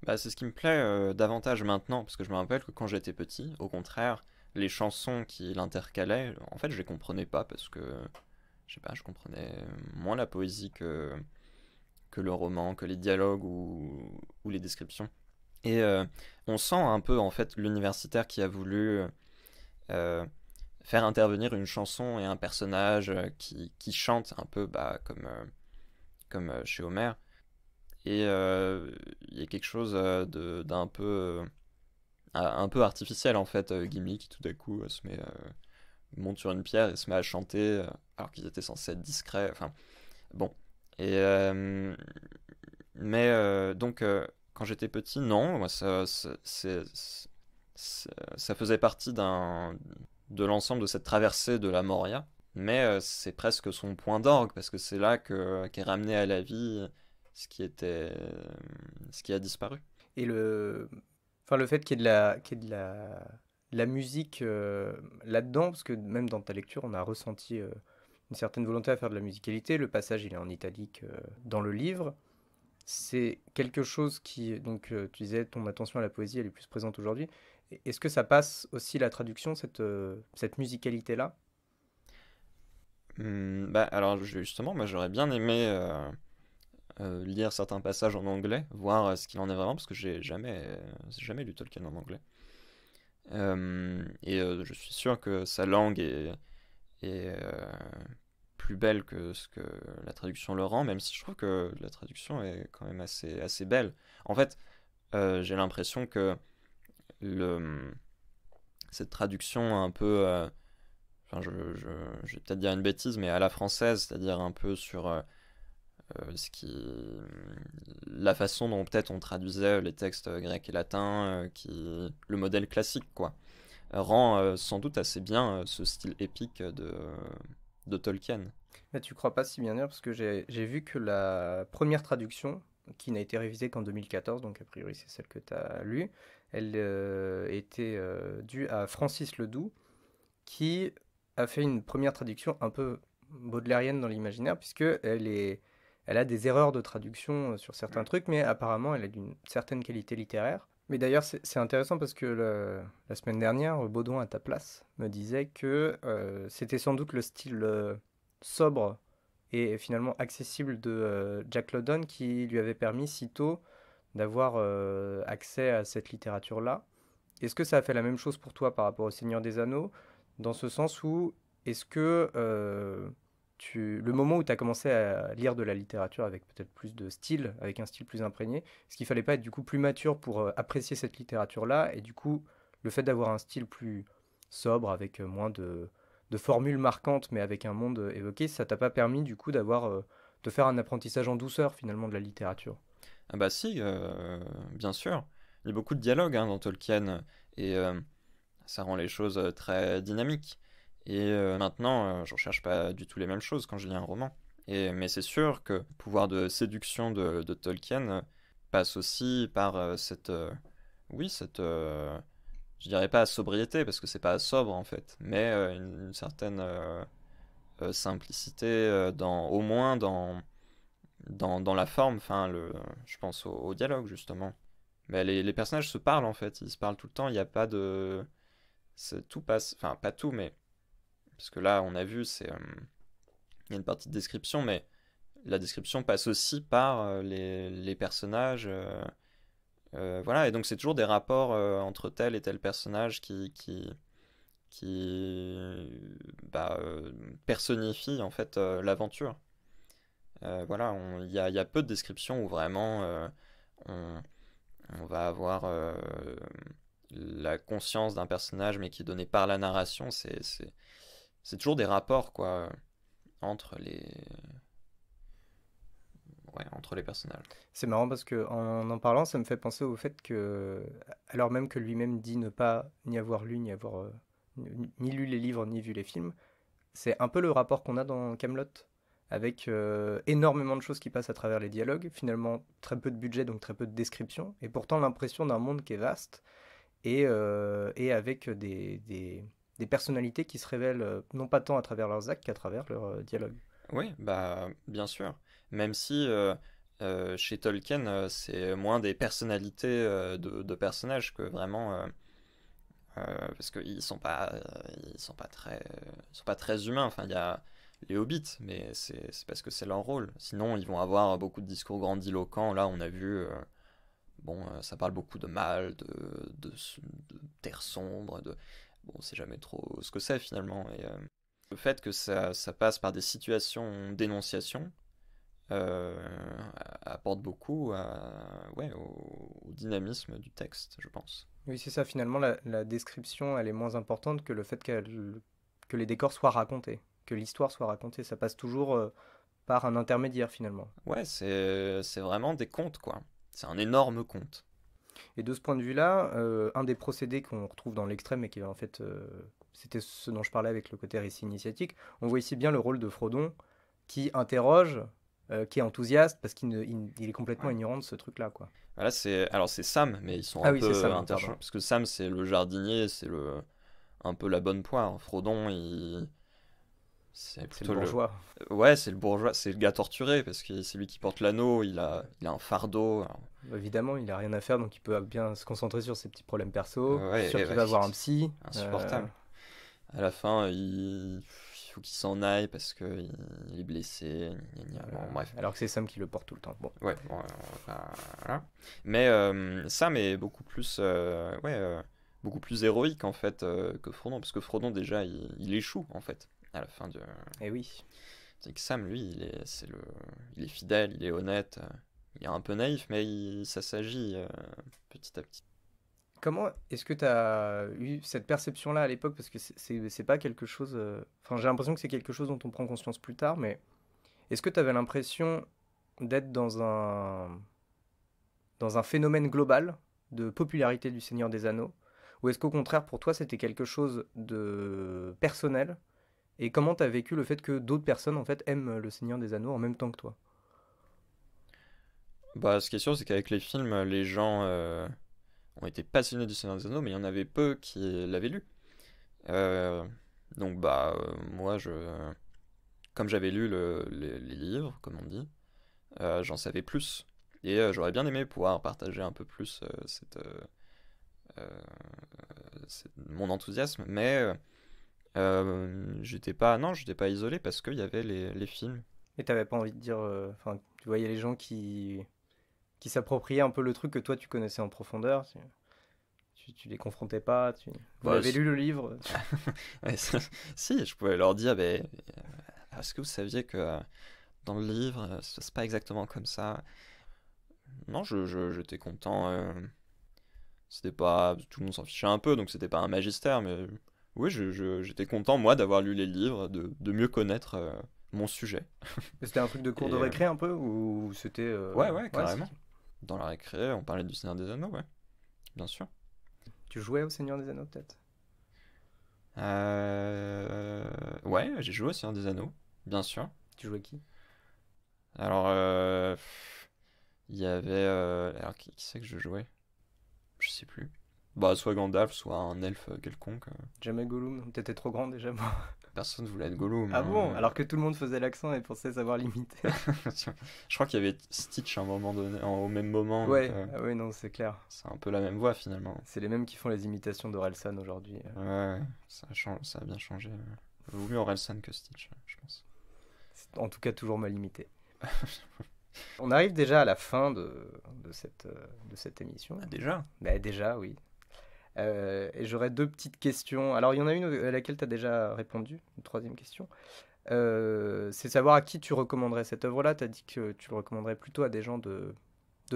B: C'est ce qui me plaît davantage maintenant, parce que je me rappelle que quand j'étais petit, au contraire, les chansons qui l'intercalaient, en fait, je les comprenais pas, parce que, je sais pas, je comprenais moins la poésie que le roman, que les dialogues ou les descriptions. Et on sent un peu, en fait, l'universitaire qui a voulu euh, faire intervenir une chanson et un personnage qui chante un peu comme chez Homer. Et il y a quelque chose d'un peu, un peu artificiel en fait. Gimli qui tout à coup monte sur une pierre et se met à chanter alors qu'ils étaient censés être discrets. Enfin, bon. Et, donc, quand j'étais petit, non, moi, ça faisait partie de l'ensemble de cette traversée de la Moria, mais c'est presque son point d'orgue, parce que c'est là qu'est ramené à la vie ce qui était, ce qui a disparu.
A: Et enfin, le fait qu'il y ait de la musique là-dedans, parce que même dans ta lecture, on a ressenti une certaine volonté à faire de la musicalité. Le passage, il est en italique dans le livre. C'est quelque chose qui, donc tu disais, ton attention à la poésie, elle est plus présente aujourd'hui. Est-ce que ça passe aussi la traduction, cette musicalité-là?
B: Bah, alors justement, moi j'aurais bien aimé lire certains passages en anglais, voir ce qu'il en est vraiment, parce que j'ai jamais lu Tolkien en anglais. Je suis sûr que sa langue est plus belle que ce que la traduction le rend, même si je trouve que la traduction est quand même assez belle. En fait, j'ai l'impression que le, cette traduction un peu... enfin, je vais peut-être dire une bêtise, mais à la française, c'est-à-dire un peu sur ce qui, la façon dont peut-être on traduisait les textes grecs et latins, le modèle classique, quoi, rend sans doute assez bien ce style épique de Tolkien.
A: Mais tu crois pas si bien dire, parce que j'ai vu que la première traduction, qui n'a été révisée qu'en 2014, donc a priori c'est celle que tu as lue, elle était due à Francis Ledoux, qui a fait une première traduction un peu baudelairienne dans l'imaginaire, puisque elle a des erreurs de traduction sur certains trucs, mais apparemment elle est d'une certaine qualité littéraire. Mais d'ailleurs, c'est intéressant parce que la semaine dernière, Baudouin à ta place me disait que c'était sans doute le style sobre et finalement accessible de Jack London qui lui avait permis si tôt d'avoir accès à cette littérature-là. Est-ce que ça a fait la même chose pour toi par rapport au Seigneur des Anneaux, dans ce sens où est-ce que le moment où tu as commencé à lire de la littérature avec peut-être plus de style, avec un style plus imprégné, est-ce qu'il fallait pas être du coup plus mature pour apprécier cette littérature-là et du coup le fait d'avoir un style plus sobre avec moins de formules marquantes mais avec un monde évoqué, ça t'a pas permis du coup de faire un apprentissage en douceur finalement de la littérature?
B: Ah bah si, bien sûr. Il y a beaucoup de dialogues dans Tolkien et ça rend les choses très dynamiques. Et maintenant, je recherche pas du tout les mêmes choses quand je lis un roman. Mais c'est sûr que le pouvoir de séduction de Tolkien passe aussi par oui, je dirais pas sobriété parce que c'est pas sobre en fait, mais une certaine simplicité au moins dans la forme. Enfin, je pense au dialogue justement. Mais les personnages se parlent en fait, ils se parlent tout le temps. Il n'y a pas de, tout passe, enfin pas tout, mais parce que là on a vu, il y a une partie de description, mais la description passe aussi par les personnages. Voilà, et donc c'est toujours des rapports entre tel et tel personnage qui bah, personnifie en fait l'aventure. Voilà, il y a peu de descriptions où vraiment on, on va avoir la conscience d'un personnage mais qui est donné par la narration. C'est toujours des rapports quoi entre entre les personnages.
A: C'est marrant parce que en parlant, ça me fait penser au fait que, alors même que lui-même dit ne pas ni avoir lu, ni avoir ni lu les livres, ni vu les films, c'est un peu le rapport qu'on a dans Camelot, avec énormément de choses qui passent à travers les dialogues, finalement très peu de budget, donc très peu de description, et pourtant l'impression d'un monde qui est vaste, et avec des personnalités qui se révèlent non pas tant à travers leurs actes qu'à travers leurs dialogues.
B: Oui, bah bien sûr. Même si chez Tolkien, c'est moins des personnalités de personnages que vraiment parce qu'ils sont pas très humains. Enfin, il y a les hobbits, mais c'est parce que c'est leur rôle. Sinon, ils vont avoir beaucoup de discours grandiloquents. Là, on a vu, bon, ça parle beaucoup de mal, de terre sombre, bon, on sait jamais trop ce que c'est finalement. Le fait que ça passe par des situations d'énonciation euh, apporte beaucoup ouais, au dynamisme du texte, je pense.
A: Oui, c'est ça, finalement, la description, elle est moins importante que le fait que les décors soient racontés, que l'histoire soit racontée. Ça passe toujours par un intermédiaire, finalement.
B: Ouais, c'est vraiment des contes, quoi. C'est un énorme conte.
A: Et de ce point de vue-là, un des procédés qu'on retrouve dans l'extrême et qui est en fait c'était ce dont je parlais avec le côté récit initiatique. On voit ici bien le rôle de Frodon qui interroge, qui est enthousiaste parce qu'il est complètement
B: Ouais.
A: ignorant de ce truc-là, quoi.
B: Voilà, alors c'est Sam, mais ils sont
A: Ah
B: un
A: oui, c'est
B: peu
A: Sam, pardon.
B: interchangeables. Parce que Sam, c'est le jardinier, c'est un peu la bonne poire. Frodon, c'est
A: C'est le
B: plutôt le.
A: bourgeois.
B: Ouais, c'est le bourgeois, c'est le gars torturé, parce que c'est lui qui porte l'anneau, il a un fardeau. Alors,
A: Évidemment, il a rien à faire, donc il peut bien se concentrer sur ses petits problèmes perso. C'est
B: ouais,
A: sûr
B: et
A: qu'il
B: ouais,
A: va voir un psy.
B: insupportable. À la fin, il faut qu'il s'en aille parce qu'il est blessé. Gna gna. Bon, bref.
A: Alors que c'est Sam qui le porte tout le temps. Bon.
B: Ouais, bon, voilà. Mais Sam est beaucoup plus héroïque en fait que Frodon, parce que Frodon déjà il échoue en fait à la fin du.
A: Et oui.
B: C'est que Sam lui il est fidèle, il est honnête, il est un peu naïf, mais ça s'agit petit à petit.
A: Comment est-ce que tu as eu cette perception-là à l'époque? Parce que c'est pas quelque chose. Enfin, j'ai l'impression que c'est quelque chose dont on prend conscience plus tard, mais est-ce que tu avais l'impression d'être dans un phénomène global de popularité du Seigneur des Anneaux? Ou est-ce qu'au contraire, pour toi, c'était quelque chose de personnel? Et comment tu as vécu le fait que d'autres personnes, en fait, aiment le Seigneur des Anneaux en même temps que toi?
B: Bah, ce qui est sûr, c'est qu'avec les films, les gens ont été passionnés du Seigneur des Anneaux, mais il y en avait peu qui l'avaient lu. Euh, donc bah moi comme j'avais lu les livres, comme on dit, j'en savais plus. Et j'aurais bien aimé pouvoir partager un peu plus euh, mon enthousiasme, mais j'étais pas isolé parce qu'il y avait les films.
A: Et t'avais pas envie de dire. Enfin, tu voyais les gens qui s'appropriaient un peu le truc que toi tu connaissais en profondeur. Tu les confrontais pas. Vous
B: Bah,
A: l'avez lu le livre?
B: ouais, si, je pouvais leur dire, mais est-ce que vous saviez que dans le livre, ça se passe pas exactement comme ça? Non, j'étais content. C'était pas, tout le monde s'en fichait un peu, donc c'était pas un magistère, mais oui, j'étais content moi d'avoir lu les livres, de mieux connaître mon sujet.
A: C'était un truc de cours de
B: Et
A: récré un peu? Ou c'était.
B: ouais,
A: Ouais,
B: carrément. Dans la récré, on parlait du Seigneur des Anneaux, ouais, bien sûr.
A: tu jouais au Seigneur des Anneaux peut-être?
B: Ouais, j'ai joué au Seigneur des Anneaux, bien sûr.
A: Tu jouais qui?
B: Alors, il y avait, alors qui c'est que je jouais? Je sais plus. Bah, soit Gandalf, soit un elfe quelconque.
A: Jamais Gollum? T'étais trop grand déjà, moi.
B: Personne voulait être Gollum,
A: Ah bon?
B: hein.
A: Alors que tout le monde faisait l'accent et pensait savoir l'imiter.
B: Je crois qu'il y avait Stitch à un moment donné, au même moment, donc
A: Ouais, ah ouais, non, c'est clair.
B: c'est un peu la même voix finalement.
A: C'est les mêmes qui font les imitations d'Orelsan aujourd'hui.
B: Ouais, ça a bien changé. Vaut mieux Orelsan que Stitch, je pense.
A: C'est en tout cas toujours mal imité. On arrive déjà à la fin de cette émission.
B: Ah, déjà?
A: Bah, déjà, oui. Et j'aurais deux petites questions. Alors, il y en a une à laquelle tu as déjà répondu, une troisième question. C'est savoir à qui tu recommanderais cette œuvre-là. Tu as dit que tu le recommanderais plutôt à des gens de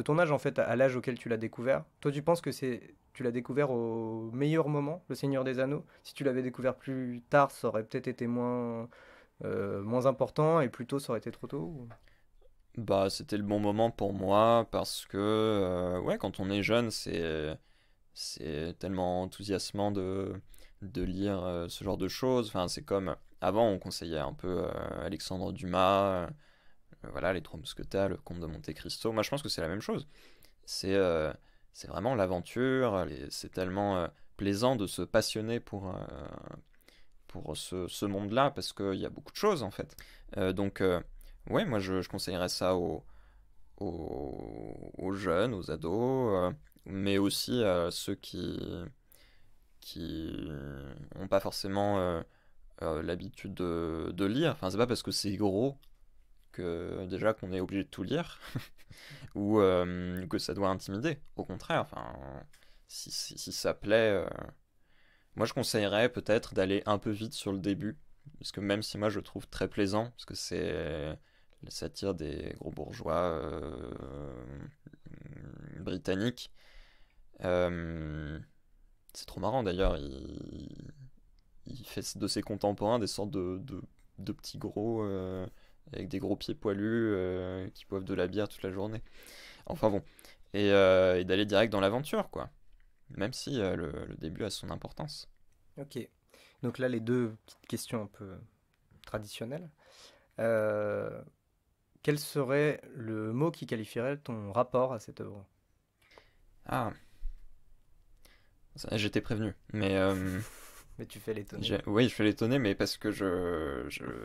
A: ton âge, en fait, à l'âge auquel tu l'as découvert. Toi, tu penses que tu l'as découvert au meilleur moment, Le Seigneur des Anneaux? Si tu l'avais découvert plus tard, ça aurait peut-être été moins important et plus tôt, ça aurait été trop tôt?
B: Bah, c'était le bon moment pour moi parce que, ouais, quand on est jeune, c'est tellement enthousiasmant de lire ce genre de choses. Enfin, c'est comme avant, on conseillait un peu Alexandre Dumas, voilà, Les Trois Mousquetaires, Le Comte de Monte-Cristo. Moi, je pense que c'est la même chose. C'est vraiment l'aventure. C'est tellement plaisant de se passionner pour ce monde-là parce qu'il y a beaucoup de choses en fait. Donc, ouais, moi, je conseillerais ça aux jeunes, aux ados, mais aussi à ceux qui n'ont pas forcément l'habitude de lire. Enfin, c'est pas parce que c'est gros que déjà qu'on est obligé de tout lire ou que ça doit intimider. Au contraire, enfin, si ça plaît, moi je conseillerais peut-être d'aller un peu vite sur le début, parce que même si moi je le trouve très plaisant, parce que c'est la satire des gros bourgeois britanniques. Euh, c'est trop marrant d'ailleurs, il fait de ses contemporains des sortes de petits gros avec des gros pieds poilus qui boivent de la bière toute la journée. Enfin bon, et d'aller direct dans l'aventure quoi, même si le début a son importance.
A: Ok. Donc là, les deux petites questions un peu traditionnelles. Euh, Quel serait le mot qui qualifierait ton rapport à cette œuvre?
B: Ah, j'étais prévenu. Mais
A: Mais tu fais l'étonner.
B: oui, je fais l'étonner, mais parce que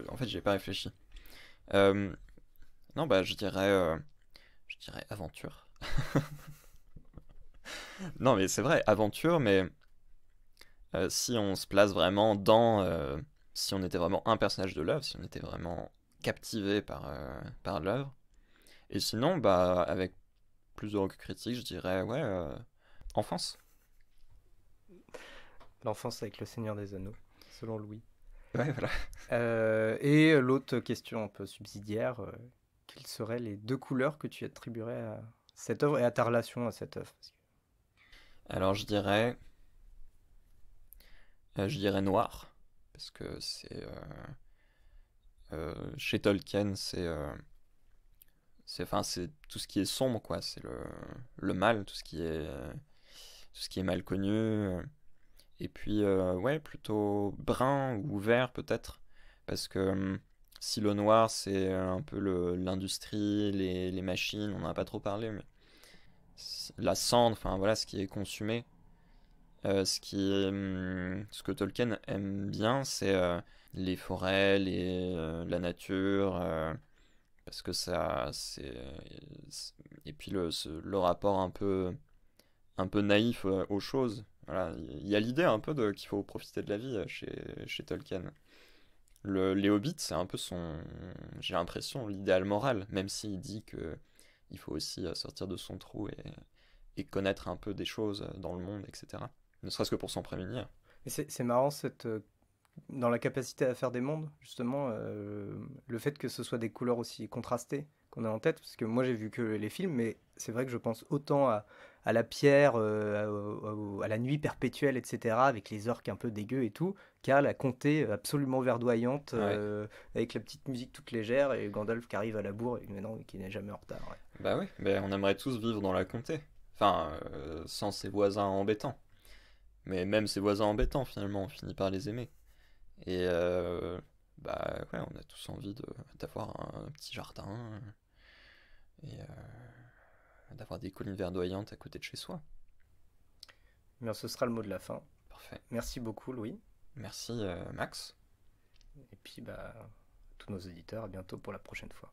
B: en fait, j'ai pas réfléchi. Euh, non, bah, je dirais aventure. Non, mais c'est vrai, aventure, mais si on se place vraiment si on était vraiment un personnage de l'œuvre, si on était vraiment captivé par l'œuvre. Et sinon, bah, avec plus de recul critique, je dirais, ouais, enfance.
A: L'enfance avec le Seigneur des Anneaux, selon Louis.
B: Ouais, voilà.
A: Et l'autre question un peu subsidiaire, quelles seraient les deux couleurs que tu attribuerais à cette œuvre et à ta relation à cette œuvre?
B: Alors, je dirais noir, parce que chez Tolkien, enfin, c'est tout ce qui est sombre, quoi. C'est le mal, tout ce qui est mal connu. Et puis, ouais, plutôt brun ou vert peut-être. Parce que si le noir, c'est un peu l'industrie, les machines, on n'en a pas trop parlé, mais la cendre, enfin voilà, ce qui est consumé. Ce que Tolkien aime bien, c'est les forêts, la nature, parce que et puis le rapport un peu naïf aux choses. Voilà, il y a l'idée un peu de qu'il faut profiter de la vie chez Tolkien. Les Hobbits, c'est un peu j'ai l'impression, l'idéal moral, même s'il dit que il faut aussi sortir de son trou et connaître un peu des choses dans le monde, etc. Ne serait-ce que pour s'en prémunir.
A: Et c'est marrant dans la capacité à faire des mondes, justement, le fait que ce soit des couleurs aussi contrastées qu'on a en tête, parce que moi j'ai vu que les films, mais c'est vrai que je pense autant à la pierre, à la nuit perpétuelle, etc., avec les orques un peu dégueux et tout, qu'à la comté absolument verdoyante,
B: Ouais,
A: avec la petite musique toute légère, et Gandalf qui arrive à la bourre, et maintenant qui n'est jamais en retard. Ouais.
B: bah oui, ben on aimerait tous vivre dans la comté. Enfin, sans ses voisins embêtants. Mais même ses voisins embêtants, finalement, on finit par les aimer. Et bah ouais, on a tous envie d'avoir un petit jardin et d'avoir des collines verdoyantes à côté de chez soi.
A: Eh bien, ce sera le mot de la fin.
B: Parfait.
A: Merci beaucoup, Louis,
B: Merci Max.
A: et puis bah, tous nos auditeurs, à bientôt pour la prochaine fois.